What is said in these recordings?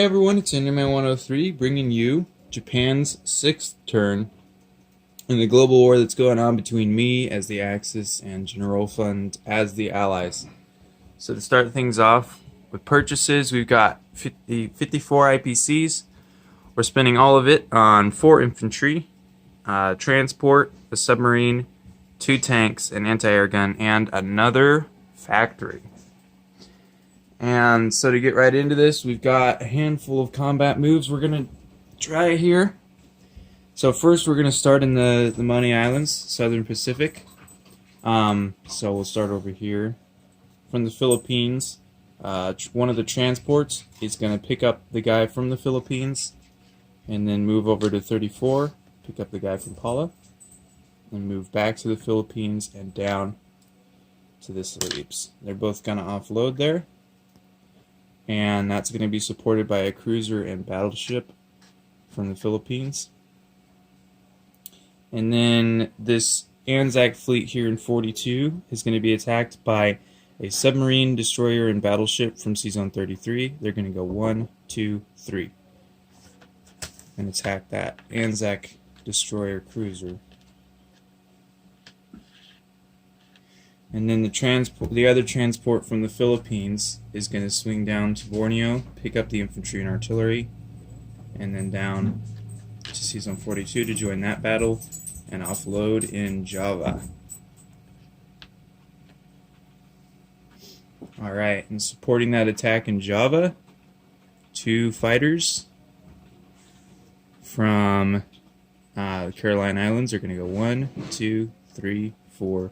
everyone, it's Enderman 103 bringing you Japan's 6th turn in the global war that's going on between me as the Axis and General Fund as the Allies. So to start things off with purchases, we've got 54 IPCs. We're spending all of it on 4 infantry, transport, a submarine, 2 tanks, an anti-air gun, and another factory. And so to get right into this, we've got a handful of combat moves we're going to try here. So first we're going to start in the Money Islands, Southern Pacific. So we'll start over here. From the Philippines, one of the transports is going to pick up the guy from the Philippines and then move over to 34, pick up the guy from Paula, and move back to the Philippines and down to the Celebes. They're both going to offload there. And that's going to be supported by a cruiser and battleship from the Philippines. And then this Anzac fleet here in 42 is going to be attacked by a submarine, destroyer, and battleship from Seazone 33. They're going to go 1, 2, 3 and attack that Anzac destroyer cruiser. And then the other transport from the Philippines is going to swing down to Borneo, pick up the infantry and artillery, and then down to Seazone 42 to join that battle and offload in Java. Alright, and supporting that attack in Java, 2 fighters from the Caroline Islands are going to go 1, 2, 3, 4,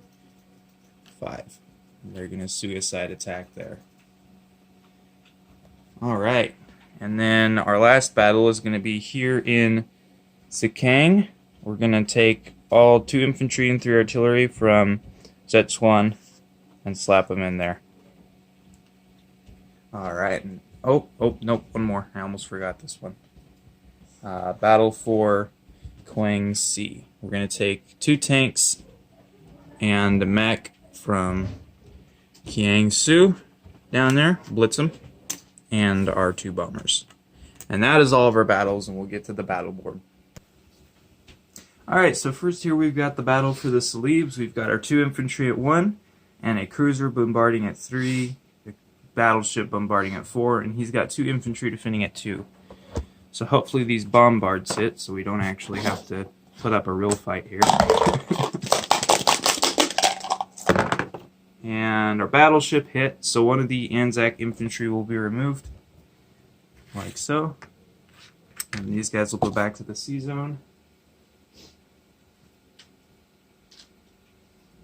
5. They're going to suicide attack there. Alright, and then our last battle is going to be here in Sikang. We're going to take all 2 infantry and 3 artillery from Szechuan and slap them in there. Alright, oh, nope, one more. I almost forgot this one. Battle for Kwang Si. We're going to take 2 tanks and a mech from Kiangsu down there, blitz them, and our 2 bombers. And that is all of our battles, and we'll get to the battle board. Alright, so first here we've got the battle for the Celebes. We've got our 2 infantry at 1, and a cruiser bombarding at 3, a battleship bombarding at 4, and he's got 2 infantry defending at 2. So hopefully these bombards hit, so we don't actually have to put up a real fight here. And our battleship hit, so one of the Anzac infantry will be removed, like so. And these guys will go back to the sea zone.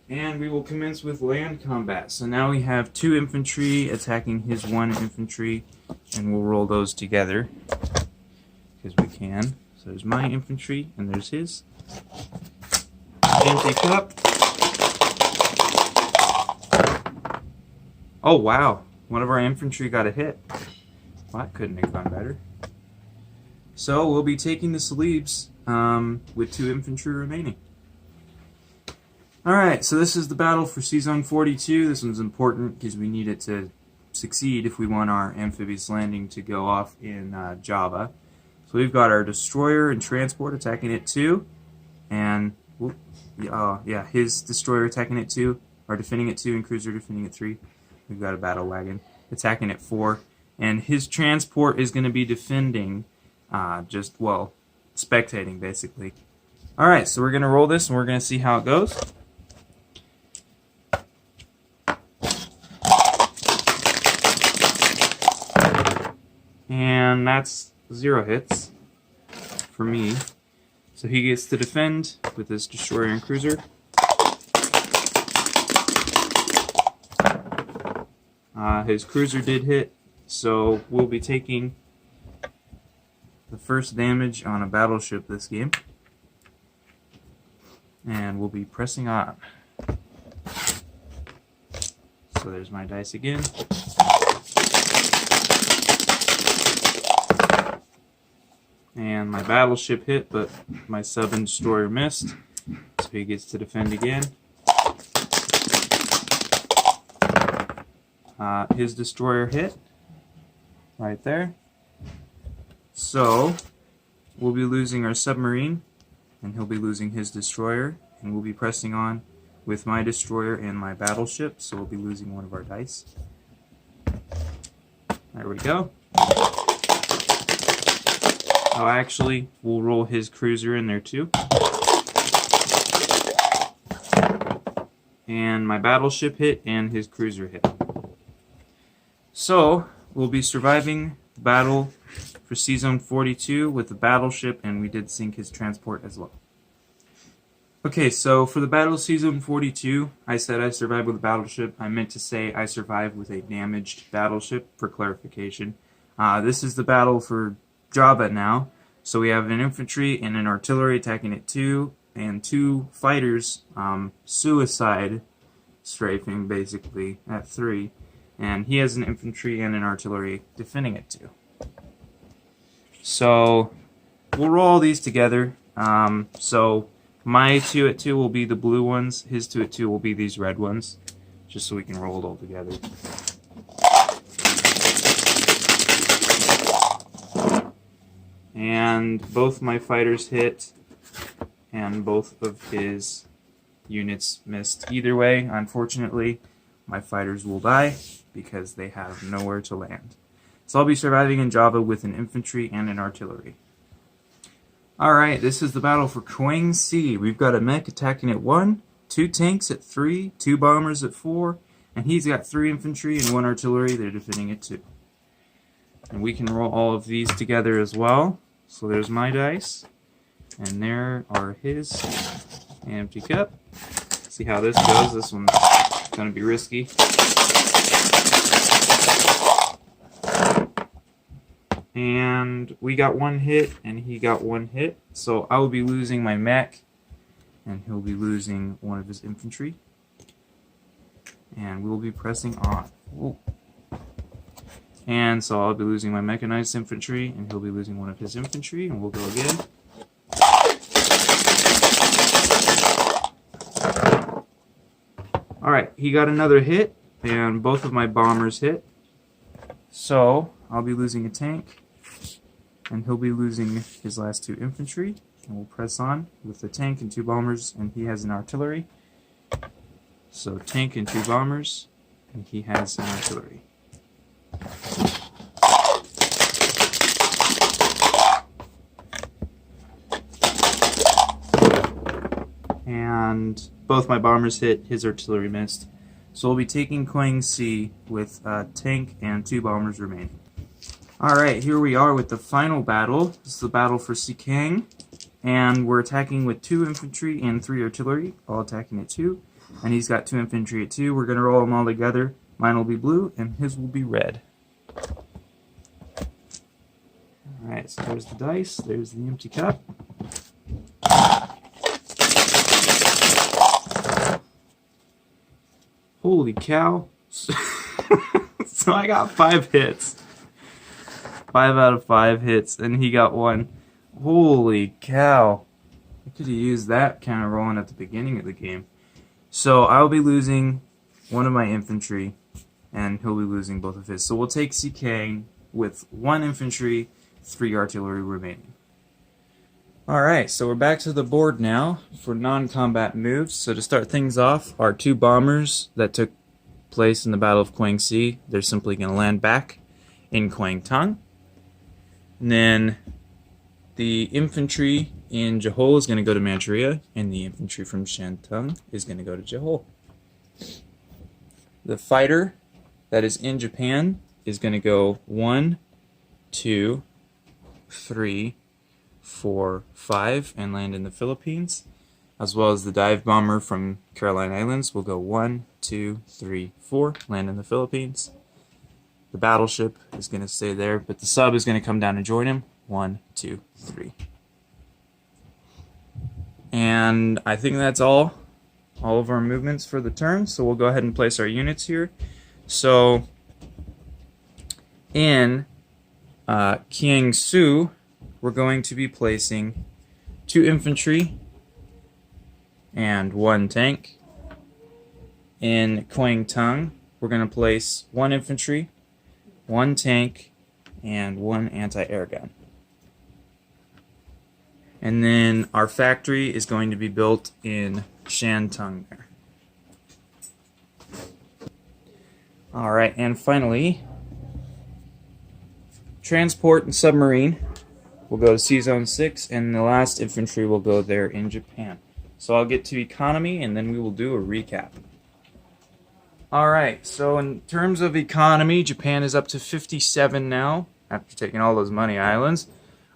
And we will commence with land combat. So now we have 2 infantry attacking his 1 infantry, and we'll roll those together, because we can. So there's my infantry, and there's his. Empty cup. Oh wow, one of our infantry got a hit. Well, that couldn't have gone better. So we'll be taking the Celebes with 2 infantry remaining. Alright, so this is the battle for Seazone 42. This one's important because we need it to succeed if we want our amphibious landing to go off in Java. So we've got our destroyer and transport attacking it 2, and his destroyer attacking it 2, or defending it 2, and cruiser defending it 3. We've got a battle wagon attacking at 4, and his transport is going to be defending, spectating basically. Alright, so we're going to roll this and we're going to see how it goes. And that's 0 hits for me. So he gets to defend with his destroyer and cruiser. His cruiser did hit, so we'll be taking the first damage on a battleship this game. And we'll be pressing on. So there's my dice again. And my battleship hit, but my sub and destroyer missed. So he gets to defend again. His destroyer hit right there. So we'll be losing our submarine, and he'll be losing his destroyer, and we'll be pressing on with my destroyer and my battleship, so we'll be losing one of our dice. There we go. Oh, actually, we'll roll his cruiser in there too. And my battleship hit, and his cruiser hit. So, we'll be surviving the battle for Sea Zone 42 with the battleship, and we did sink his transport as well. Okay, so for the Battle of Sea Zone 42, I said I survived with a battleship. I meant to say I survived with a damaged battleship, for clarification. This is the battle for Java now. So we have an infantry and an artillery attacking at 2, and 2 fighters suicide strafing, basically, at 3. And he has an infantry and an artillery defending at 2. So we'll roll all these together. So my 2 at 2 will be the blue ones, his 2 at 2 will be these red ones, just so we can roll it all together. And both my fighters hit, and both of his units missed. Either way, unfortunately, my fighters will die because they have nowhere to land. So I'll be surviving in Java with an infantry and an artillery. Alright, this is the battle for Quang Sea. We've got a mech attacking at 1, 2 tanks at 3, 2 bombers at 4, and he's got 3 infantry and 1 artillery. They're defending at 2. And we can roll all of these together as well. So there's my dice, and there are his empty cup. See how this goes. This one's going to be risky. And we got 1 hit, and he got 1 hit. So I will be losing my mech, and he'll be losing one of his infantry. And we'll be pressing on. Ooh. And so I'll be losing my mechanized infantry, and he'll be losing one of his infantry, and we'll go again. Alright, he got another hit, and both of my bombers hit. So I'll be losing a tank, and he'll be losing his last 2 infantry. And we'll press on with the tank and 2 bombers, and he has an artillery. So tank and 2 bombers, and he has an artillery. And both my bombers hit, his artillery missed. So we'll be taking Quang Sea with a tank and 2 bombers remaining. Alright, here we are with the final battle. This is the battle for Sikang. And we're attacking with 2 infantry and 3 artillery, all attacking at 2. And he's got 2 infantry at 2. We're going to roll them all together. Mine will be blue, and his will be red. Alright, so there's the dice. There's the empty cup. Holy cow. So I got 5 hits. 5 out of 5 hits, and he got 1. Holy cow. I could have used that kind of rolling at the beginning of the game. So I'll be losing one of my infantry, and he'll be losing both of his. So we'll take Sikang with 1 infantry, 3 artillery remaining. Alright, so we're back to the board now for non-combat moves. So to start things off, our 2 bombers that took place in the Battle of Quang Sea, they're simply going to land back in Quang Tung. And then the infantry in Johor is going to go to Manchuria, and the infantry from Shantung is going to go to Johor. The fighter that is in Japan is going to go 1, 2, 3, 4, 5 and land in the Philippines, as well as the dive bomber from Caroline Islands will go 1, 2, 3, 4, land in the Philippines. The battleship is going to stay there, but the sub is going to come down and join him. 1, 2, 3. And I think that's all of our movements for the turn, so we'll go ahead and place our units here. So in Kiangsu, we're going to be placing 2 infantry and 1 tank. In Quang Tung, we're going to place 1 infantry, 1 tank, and 1 anti-air gun. And then our factory is going to be built in Shantung there. Alright, and finally, transport and submarine will go to Sea Zone 6, and the last infantry will go there in Japan. So I'll get to economy, and then we will do a recap. Alright, so in terms of economy, Japan is up to 57 now, after taking all those money islands.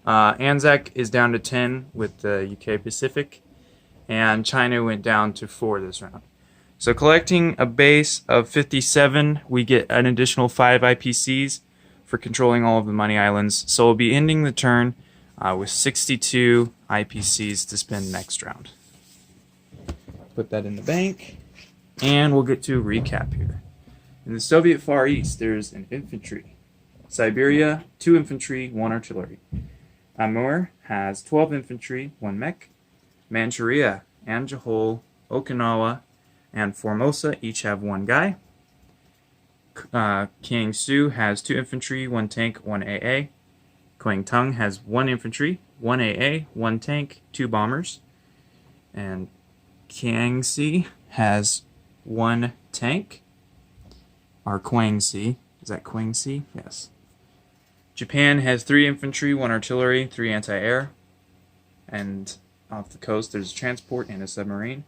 Anzac is down to 10 with the UK Pacific, and China went down to 4 this round. So collecting a base of 57, we get an additional 5 IPCs for controlling all of the money islands. So we'll be ending the turn with 62 IPCs to spend next round. Put that in the bank, and we'll get to a recap here. In the Soviet Far East, there's an infantry. Siberia, 2 infantry, 1 artillery. Amur has 12 infantry, 1 mech. Manchuria, Anjahol, Okinawa, and Formosa each have 1 guy. Kiangsu has 2 infantry, 1 tank, 1 AA. Kwangtung has 1 infantry, 1 AA, 1 tank, 2 bombers. And Kiangsi has 1 tank. Or Kwangsi. Is that Kwangsi? Yes. Japan has 3 infantry, 1 artillery, 3 anti-air. And off the coast there's a transport and a submarine.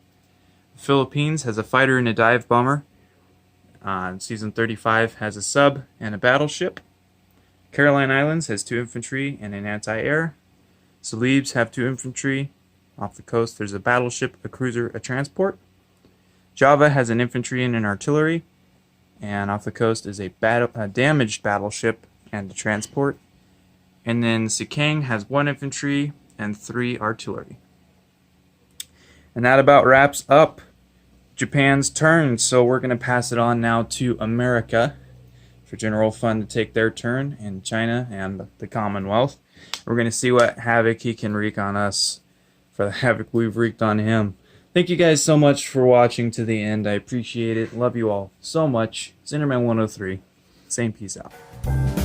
The Philippines has a fighter and a dive bomber. Season 35 has a sub and a battleship. Caroline Islands has 2 infantry and an anti-air. Celebes have 2 infantry. Off the coast there's a battleship, a cruiser, a transport. Java has an infantry and an artillery. And off the coast is a damaged battleship and a transport. And then Sikang has 1 infantry and 3 artillery. And that about wraps up Japan's turn. So we're going to pass it on now to America for General Fund to take their turn, and China and the Commonwealth. We're going to see what havoc he can wreak on us for the havoc we've wreaked on him. Thank you guys so much for watching to the end. I appreciate it. Love you all so much. Zinnerman 103. Same peace out.